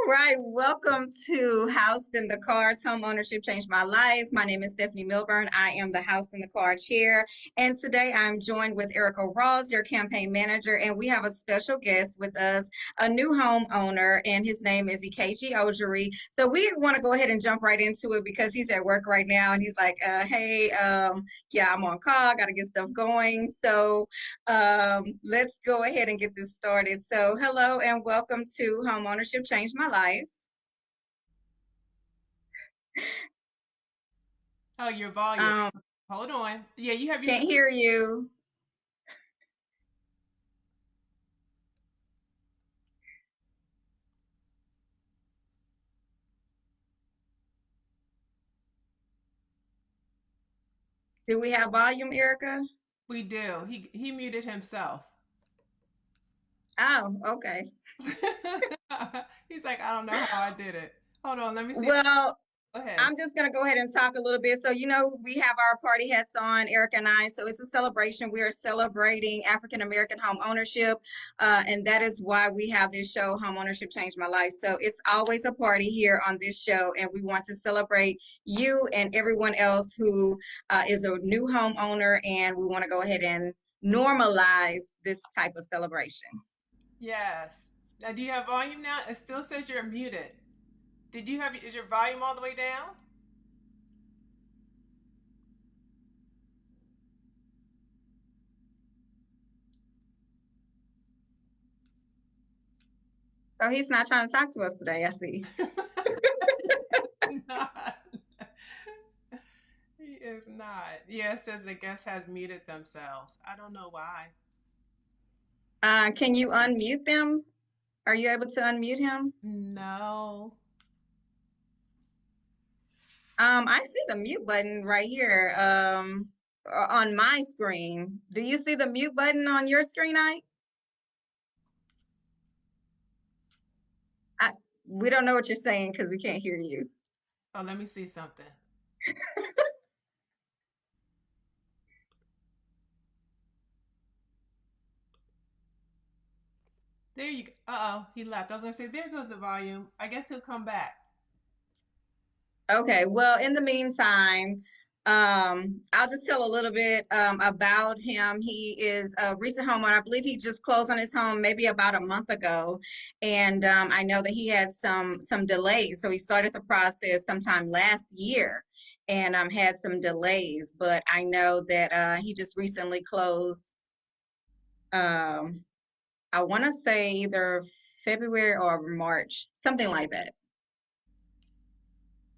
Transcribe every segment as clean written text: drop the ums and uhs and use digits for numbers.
right, welcome to House in the Cards. Home ownership changed my life. My name is Stephanie Milburn. I am the House in the Card chair, and today I'm joined with Erica Ross, your campaign manager, and we have a special guest with us, a new homeowner, and his name is Ikechi Ojiri. So we want to go ahead and jump right into it because he's at work right now, and he's like, "Hey, yeah, I'm on call. Got to get stuff going." So let's go ahead and get this started. So, hello and welcome to Home Ownership Changed My Life. Oh, your volume. Um, Hold on. Yeah, you have can't yourself. hear you. Do we have volume, Erica? We do. He muted himself. Oh, okay. He's like, I don't know how I did it. Hold on, let me see if Well, go ahead. I'm just going to go ahead and talk a little bit. So, we have our party hats on, Erica and I. So, it's a celebration. We are celebrating African American home ownership. And that is why we have this show, Home Ownership Changed My Life. So, it's always a party here on this show. And we want to celebrate you and everyone else who is a new homeowner. And we want to go ahead and normalize this type of celebration. Yes. Now, do you have volume now? It still says you're muted. Is your volume all the way down? So, he's not trying to talk to us today, I see. Not. He is not. Yeah, it says the guest has muted themselves. I don't know why. Can you unmute them? Are you able to unmute him? No. I see the mute button right here on my screen. Do you see the mute button on your screen, I we don't know what you're saying because we can't hear you. Oh, let me see something. There you go. Uh-oh, he left. I was gonna say, there goes the volume. I guess he'll come back. Okay, well, in the meantime, I'll just tell a little bit about him. He is a recent homeowner. I believe he just closed on his home maybe about a month ago, and I know that he had some delays. So he started the process sometime last year, and had some delays. But I know that he just recently closed. Um, I want to say either February or March, something like that.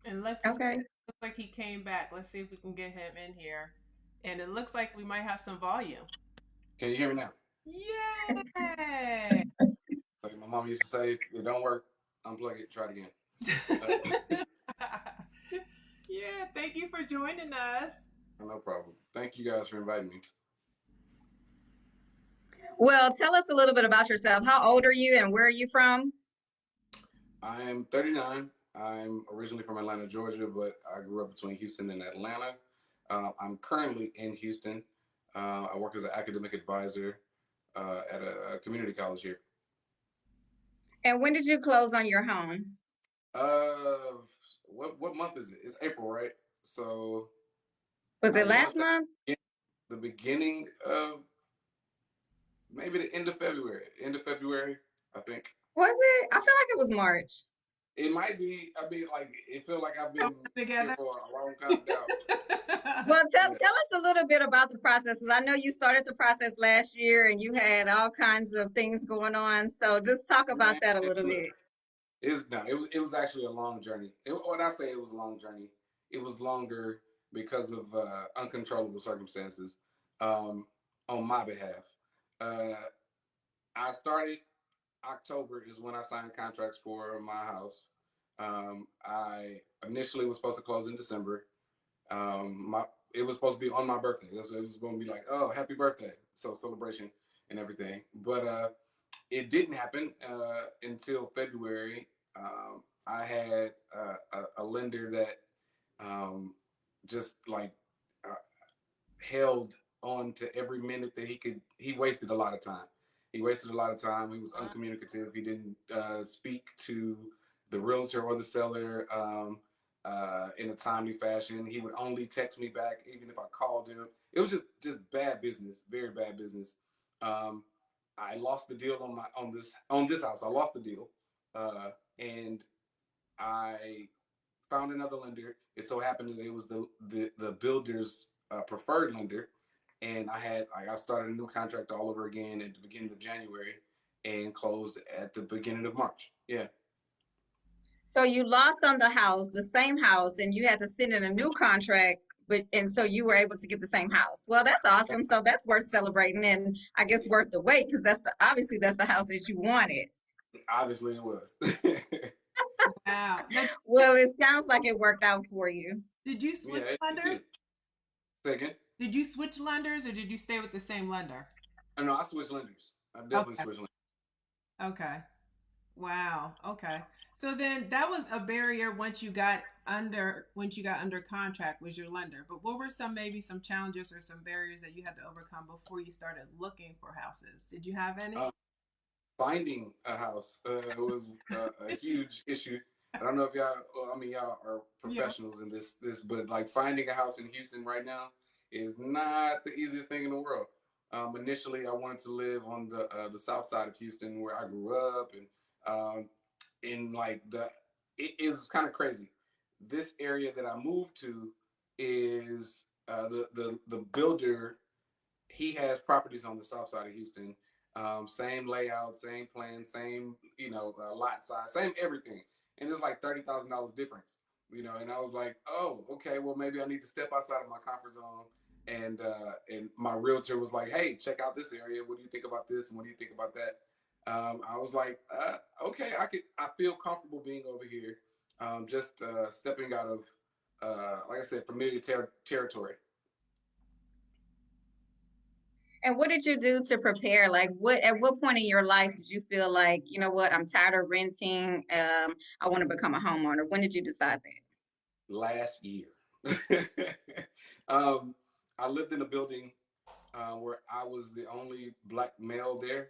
And let's see. Okay. Looks like he came back. Let's see if we can get him in here. And it looks like we might have some volume. Can you hear me now? Yay! Like my mom used to say, if it don't work, unplug it, try it again. Yeah, thank you for joining us. No problem. Thank you guys for inviting me. Well, tell us a little bit about yourself. How old are you and where are you from? I'm 39. I'm originally from Atlanta, Georgia, but I grew up between Houston and Atlanta. I'm currently in Houston. I work as an academic advisor at a community college here. And when did you close on your home? Uh, what month is it? It's April, right? So Was I it want last to month? say the beginning of maybe the end of February. End of February, I think. Was it? I feel like it was March. It might be. I mean, like it feels like I've Oh, been here together. for a long time now. Well, tell Yeah, us a little bit about the process, because I know you started the process last year and you had all kinds of things going on. So just talk about man. that a little Look, bit. it's no. It was actually a long journey. When I say it was a long journey, it was longer because of uncontrollable circumstances um, on my behalf. Uh, I started October is when I signed contracts for my house. I initially was supposed to close in December. My It was supposed to be on my birthday. It was going to be like, oh, happy birthday, so celebration and everything. But it didn't happen until February. I had a lender that um, just like uh, held on to every minute that he could. He wasted a lot of time. He wasted a lot of time. He was uncommunicative. He didn't speak to the realtor or the seller in a timely fashion. He would only text me back even if I called him. It was just bad business, very bad business. Um, I lost the deal on this house. I lost the deal, and I found another lender. It so happened that it was the builder's preferred lender, and I started a new contract all over again at the beginning of January, and closed at the beginning of March. Yeah, So you lost on the house, the same house, and you had to send in a new contract, but and so you were able to get the same house. Well, that's awesome. So that's worth celebrating, and I guess worth the wait because that's the obviously that's the house that you wanted. obviously it was. Wow. Now, Well, it sounds like it worked out for you. did you Yeah, switch it lenders? did. Second, Did you switch lenders or did you stay with the same lender? I know I switched lenders. I definitely Okay. switched lenders. Okay. Wow. Okay. So then that was a barrier once you got under contract was your lender. But what were some challenges or some barriers that you had to overcome before you started looking for houses? Did you have any? Uh, Finding a house was a huge issue. I don't know if y'all, well, I mean, y'all are Yeah. professionals in but like finding a house in Houston right now is not the easiest thing in the world. Initially, I wanted to live on the south side of Houston where I grew up, and in like it is kind of crazy. This area that I moved to is the builder. He has properties on the south side of Houston. Same layout, same plan, same lot size, same everything, and it's like $30,000 difference. And I was like, oh, okay, well maybe I need to step outside of my comfort zone. And my realtor was like, hey, check out this area. What do you think about this? And what do you think about that? I was like, okay, I feel comfortable being over here, just stepping out of, like I said, familiar territory. And what did you do to prepare? Like, what at what point in your life did you feel like, you know what, I'm tired of renting. I want to become a homeowner. When did you decide that? Last year. um, I lived in a building where I was the only black male there,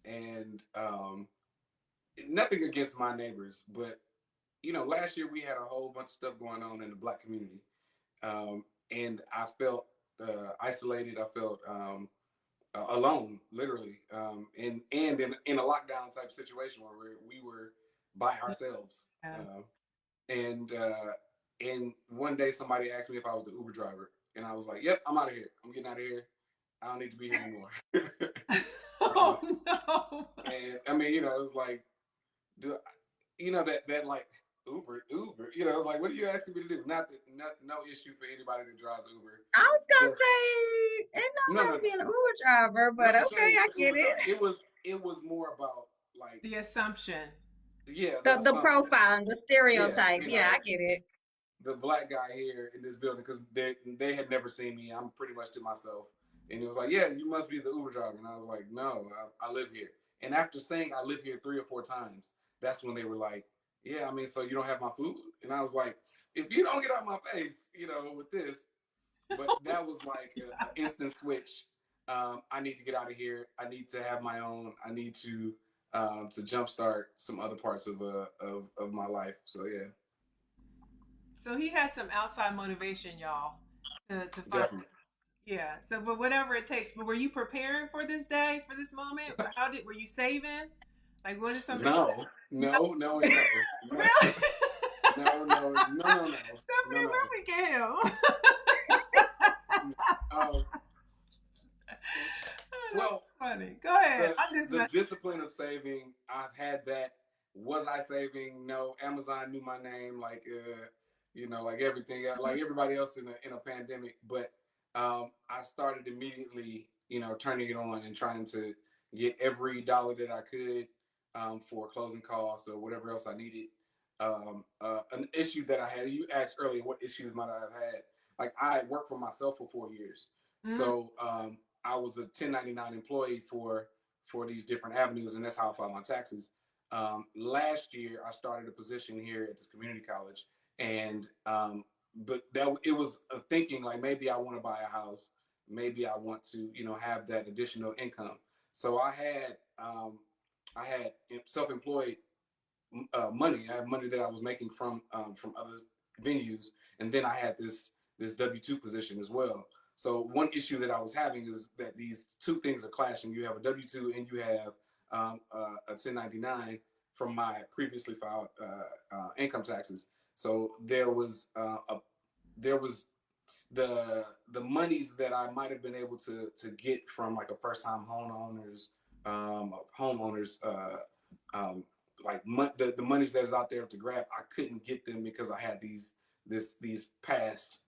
and nothing against my neighbors, but last year we had a whole bunch of stuff going on in the black community, and I felt isolated. I felt alone, literally, and in a lockdown type situation where we were by ourselves. Yeah. And one day somebody asked me if I was the Uber driver, and I was like, "Yep, I'm out of here. I'm getting out of here. I don't need to be here anymore." uh, Oh no. and I mean, it's like, do that like Uber? It's like, what are you asking me to do? No issue for anybody that drives Uber. I was gonna Just say, ain't no no, wrong no, being an Uber driver, but no okay, shade I to get Uber driver. it. It was more about like, The assumption. yeah, the The assumption. profile, the Yeah, stereotype. Yeah, I get it. the black guy here in this building, because they had never seen me. I'm pretty much to myself, and it was like, yeah, you must be the Uber driver, and I was like, no, I live here. And after saying I live here 3 or 4 times, that's when they were like, yeah, I mean, so you don't have my food, and I was like, if you don't get out my face, with this. But that was like an instant switch. I need to get out of here. I need to have my own. I need to jumpstart some other parts of my life. So yeah, So he had some outside motivation, y'all, to find. definitely. Yeah. So, but whatever it takes. But were you preparing for this day, for this moment? Were you saving? Like, what is something? No, No. no, no, and no, no, Really? no, no, no, no, no, no, Stephanie, no. let me get him. Um, That's well, funny. Go ahead. the I just the messed. discipline of saving, I've had that. Was I saving? No. Amazon knew my name, like like everything, like everybody else in a pandemic. But I started immediately, turning it on and trying to get every dollar that I could, for closing costs or whatever else I needed. An issue that I had, you asked earlier, what issues might I have had? Like, I worked for myself for 4 years, Mm, so I was a 1099 employee for these different avenues, and that's how I filed my taxes. Last year, I started a position here at this community college, and but that it was a thinking like, maybe I want to buy a house, maybe I want to have that additional income. So I had self-employed money. I had money that I was making from other venues, and then I had this W-2 position as well. So one issue that I was having is that these two things are clashing. You have a W-2 and you have a 1099 from my previously filed income taxes. So there was the monies that I might have been able to get from like a first time homeowners um, like the monies that is out there to grab. I couldn't get them because I had these past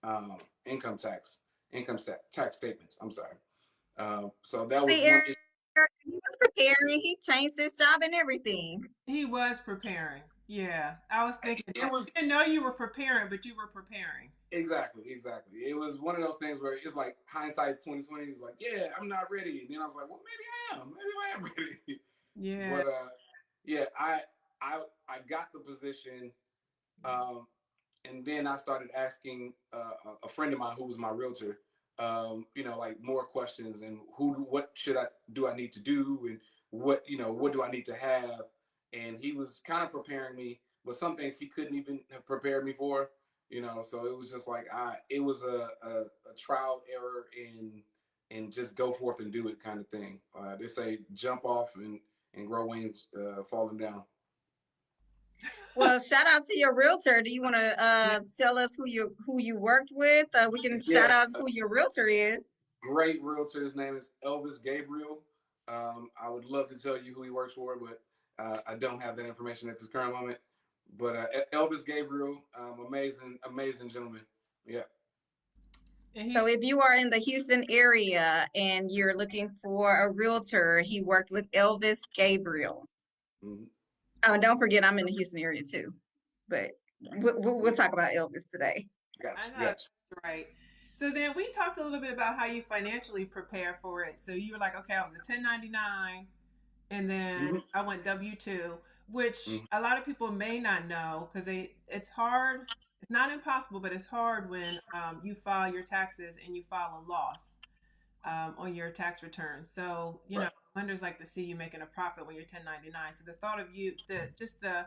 income tax statements. I'm sorry. So that was See, one Eric, issue. he was preparing. He changed his job and everything. He was preparing. Yeah, I was thinking It that. was You didn't know you were preparing, but you were preparing. exactly. It was one of those things where it's like hindsight's 2020. It was like, yeah, I'm not ready. And then I was like, well, maybe I am ready. Yeah. But yeah, I got the position, um, and then I started asking a friend of mine who was my realtor, like more questions and what should I do I need to do and what do I need to have, and he was kind of preparing me, but some things he couldn't even have prepared me for, so it was just like it was a trial error and just go forth and do it kind of thing. They say jump off and grow wings, falling down. Well, shout out to your realtor. Do you want to Yeah. tell us who you worked with? We can shout Yes, out who your realtor is. great realtor. His name is Elvis Gabriel. I would love to tell you who he works for, but I don't have that information at this current moment. But Elvis Gabriel, amazing gentleman. Yeah. And So he's if you are in the Houston area and you're looking for a realtor, he worked with Elvis Gabriel. Mm-hmm. Oh, and don't forget, I'm in the Houston area too, but we'll talk about Elvis today. I Gotcha, know gotcha. that's right. So then we talked a little bit about how you financially prepare for it. So you were like, okay, I was a 1099 and then Mm-hmm. I went W-2, which Mm-hmm. a lot of people may not know because it's hard. It's not impossible, but it's hard when you file your taxes and you file a loss on your tax return. So, Right. lenders like to see you making a profit when you're 1099. So the thought of you, just the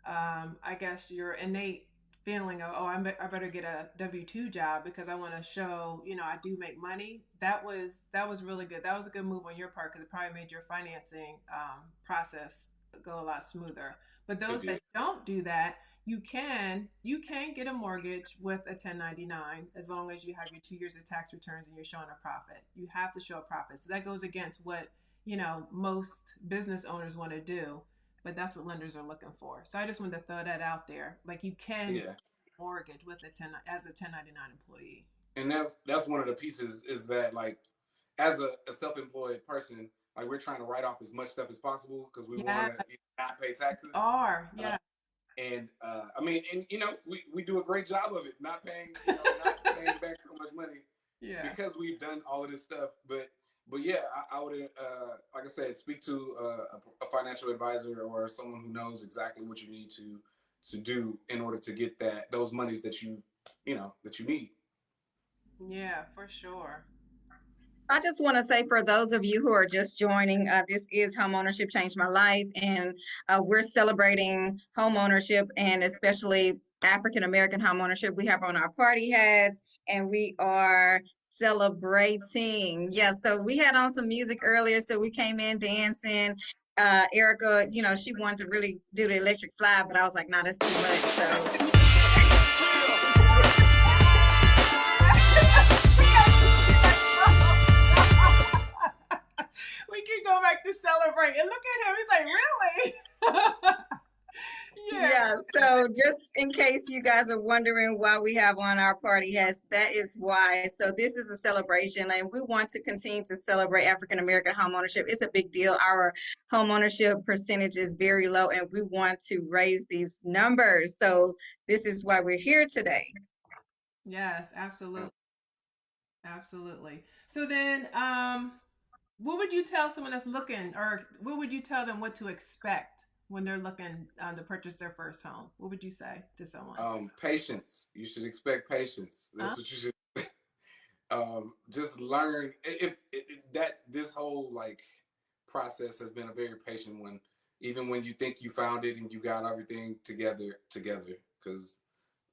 I guess your innate feeling of, oh, I better get a W 2 job because I want to show, I do make money. That was really good. That was a good move on your part because it probably made your financing process go a lot smoother. But It those that did. don't do that, you can get a mortgage with a 1099 as long as you have your 2 years of tax returns and you're showing a profit. You have to show a profit. So that goes against what most business owners want to do, but that's what lenders are looking for. So I just wanted to throw that out there. Like you can Yeah. mortgage with as a 1099 employee. And that's one of the pieces is that like as a self-employed person, like we're trying to write off as much stuff as possible because we want Yeah, to not pay taxes. are. Uh, Yeah. and I mean, and we do a great job of it, not paying back so much money Yeah. because we've done all of this stuff. But yeah, I would like I said, speak to a financial advisor or someone who knows exactly what you need to do in order to get those monies that you need. Yeah, for sure. I just want to say for those of you who are just joining, this is Homeownership Changed My Life, and we're celebrating homeownership and especially African American homeownership. We have on our party hats and we are celebrating. Yeah, so we had on some music earlier, so we came in dancing. Erica, she wanted to really do the electric slide, but I was like, no, that's too much. So We gotta we can go back to celebrate and look at him. He's like, really? Yeah. yeah, so just in case you guys are wondering why we have on our party hats, that is why. So this is a celebration, and we want to continue to celebrate African American homeownership. It's a big deal. Our homeownership percentage is very low, and we want to raise these numbers. So this is why we're here today. Yes, absolutely. Absolutely. So then, what would you tell someone that's looking, or what would you tell them what to expect when they're looking to purchase their first home? What would you say to someone? Patience. You should expect patience. Huh? That's what you should just learn if that this whole like process has been a very patient one. even when you think you found it and you got everything together, because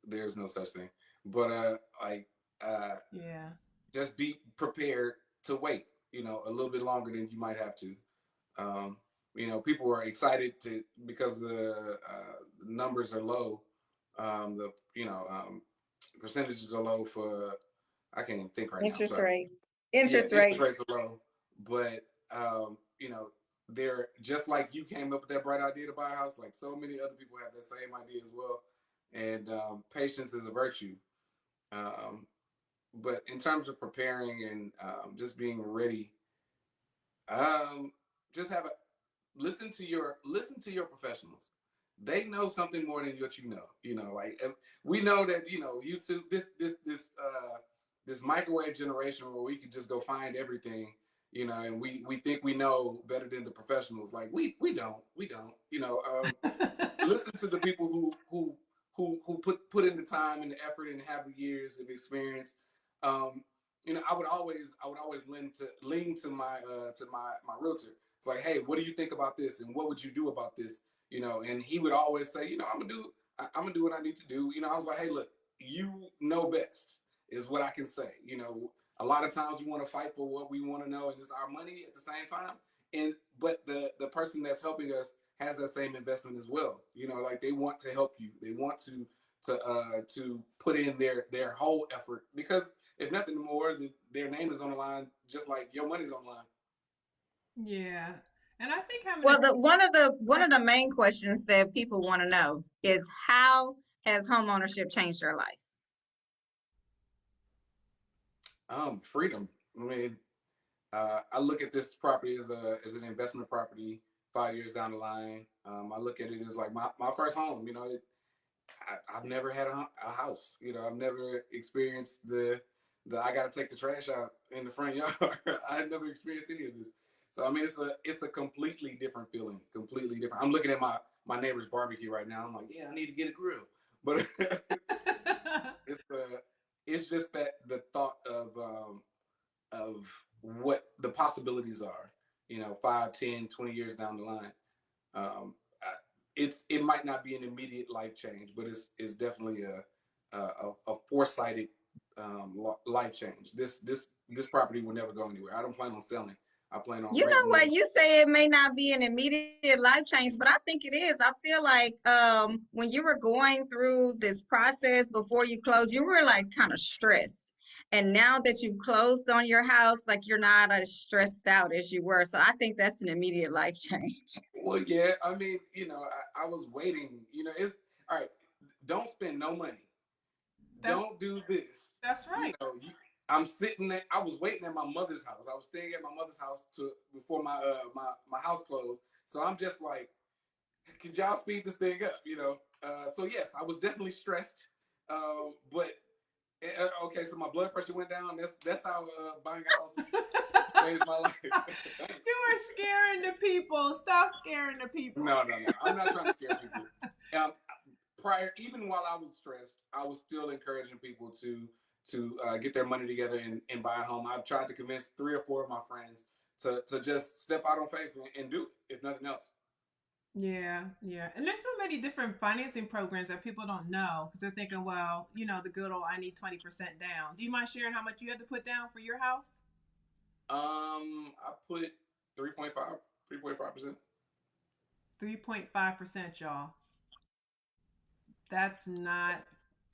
there's no such thing. But like uh, Yeah. just be prepared to wait, a little bit longer than you might have to. Um, people are excited to because the numbers are low. The percentages are low for I can't even think right now. Interest Sorry. rates. Yeah, Interest interest rates. rates are low, but they're just like you came up with that bright idea to buy a house. Like so many other people have that same idea as well, and patience is a virtue. Um, but in terms of preparing and just being ready, um, just have a listen to your professionals. They know something more than what you know. Like we know that YouTube this microwave generation where we can just go find everything. And we think we know better than the professionals. Like we don't. Listen to the people who put in the time and the effort and have the years of experience. Um, I would always lean to my realtor. It's like, hey, what do you think about this, and what would you do about this? And he would always say, I'm gonna do what I need to do. I was like, hey, look, you know best is what I can say. A lot of times we want to fight for what we want to know, and it's our money at the same time. But the person that's helping us has that same investment as well. Like they want to help you. They want to put in their whole effort because if nothing more, their name is on the line, just like your money's on the line. Yeah. And I think having a Well, one of the main questions that people want to know is how has homeownership changed your life? Freedom. I mean, I look at this property as an investment property. 5 years down the line, I look at it as like my first home. I've never had a house. I've never experienced the I got to take the trash out in the front yard. I've never experienced any of this. So I mean, it's a completely different feeling. Completely different. I'm looking at my neighbor's barbecue right now. I'm like, yeah, I need to get a grill. But it's it's just that the thought of what the possibilities are. 5, 10, 20 years down the line. Um, it might not be an immediate life change, but it's definitely a foresighted life change. This property will never go anywhere. I don't plan on selling. I plan on You know renting what? it. You say it may not be an immediate life change, but I think it is. I feel like when you were going through this process before you closed, you were like kind of stressed. And now that you've closed on your house, like you're not as stressed out as you were. So I think that's an immediate life change. Well, yeah. I mean, I was waiting. It's all right. Don't spend no money. that's Don't do this. that's You right. know, you, I'm sitting there. I was waiting at my mother's house. I was staying at my mother's house to before my house closed. So I'm just like, could y'all speed this thing up? So yes, I was definitely stressed. But okay, so my blood pressure went down. That's how buying a house changed my life. You Thanks. were scaring the people. Stop scaring the people. No. I'm not trying to scare people. Um, even while I was stressed, I was still encouraging people to get their money together and buy a home. I've tried to convince 3 or 4 of my friends to just step out on faith and do it, if nothing else. Yeah, yeah. And there's so many different financing programs that people don't know because they're thinking, well, the good old I need 20% down. Do you mind sharing how much you had to put down for your house? I put 3.5, 3.5%. 3.5%, y'all. That's not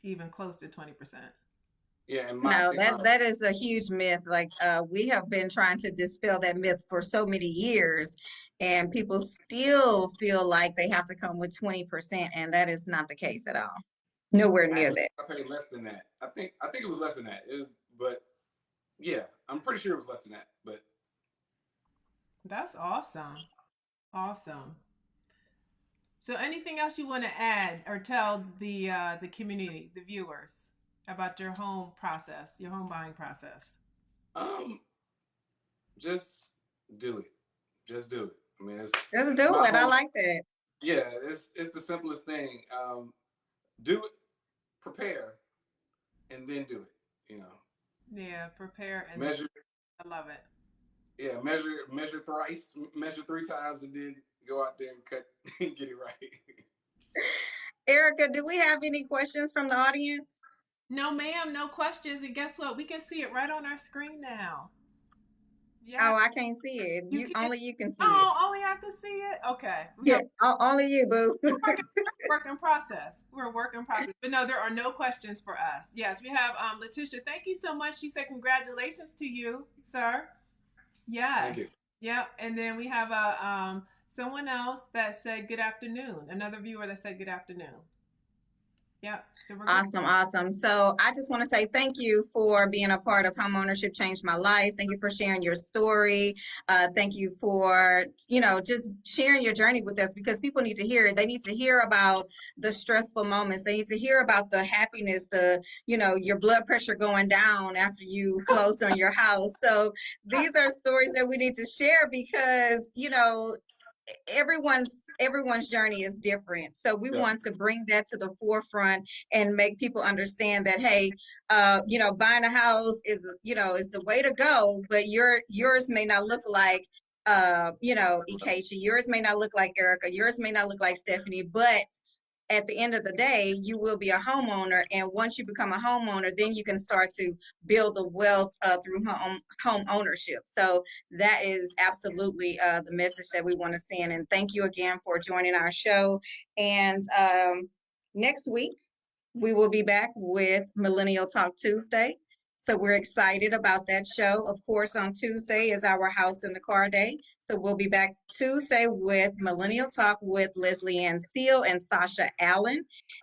even close to 20%. Yeah, and my No, and my that is a huge myth. Like we have been trying to dispel that myth for so many years, and people still feel like they have to come with 20%, and that is not the case at all. Nowhere near actually that. I paid less than that. I think it was less than that. But yeah, I'm pretty sure it was less than that. But That's awesome. Awesome. So, anything else you want to add or tell the community, the viewers, about your home process, your home buying process? um, just do it. Just do it. I mean, it's Just do my it. I home. like that. Yeah, it's the simplest thing. Do it, prepare, and then do it. Yeah, prepare and then Measure. I love it. Yeah, measure thrice, measure 3 times, and then go out there and cut and get it right. Erica, do we have any questions from the audience? No, ma'am, no questions. And guess what? We can see it right on our screen now. Yeah, Oh, I can't see it. you You can. only you can see it. Oh, only I can see it. Okay, no, Yeah, only you, boo. work in process. We're a work in process. But no, there are no questions for us. Yes, we have Letitia. Thank you so much. She said congratulations to you, sir. Thank Yes. you. Yep. And then we have a someone else that said good afternoon. Another viewer that said good afternoon. Yep. So we're good. Awesome, awesome. So I just want to say thank you for being a part of Homeownership Changed My Life. Thank you for sharing your story. Thank you for, just sharing your journey with us because people need to hear it. They need to hear about the stressful moments. They need to hear about the happiness, your blood pressure going down after you closed on your house. So these are stories that we need to share because, everyone's journey is different, so we want Definitely. to bring that to the forefront and make people understand that, hey, buying a house is the way to go, but yours may not look like Ikechi, yours may not look like Erica, yours may not look like Stephanie, but at the end of the day, you will be a homeowner. And once you become a homeowner, then you can start to build the wealth through home ownership. So that is absolutely the message that we want to send. And thank you again for joining our show. And next week, we will be back with Millennial Talk Tuesday. So we're excited about that show. Of course, on Tuesday is our House in the Car Day. So we'll be back Tuesday with Millennial Talk with Leslie Ann Seal and Sasha Allen.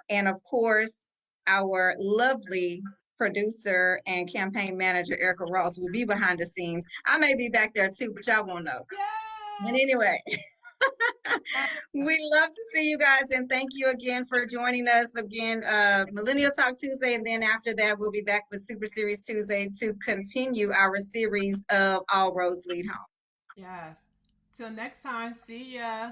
And of course, our lovely producer and campaign manager, Erica Ross, will be behind the scenes. I may be back there too, but y'all won't know. And Yay! anyway, we love to see you guys, and thank you again for joining us again. Millennial Talk Tuesday, and then after that, we'll be back with Super Series Tuesday to continue our series of All Roads Lead Home. Yes. Till next time. See ya.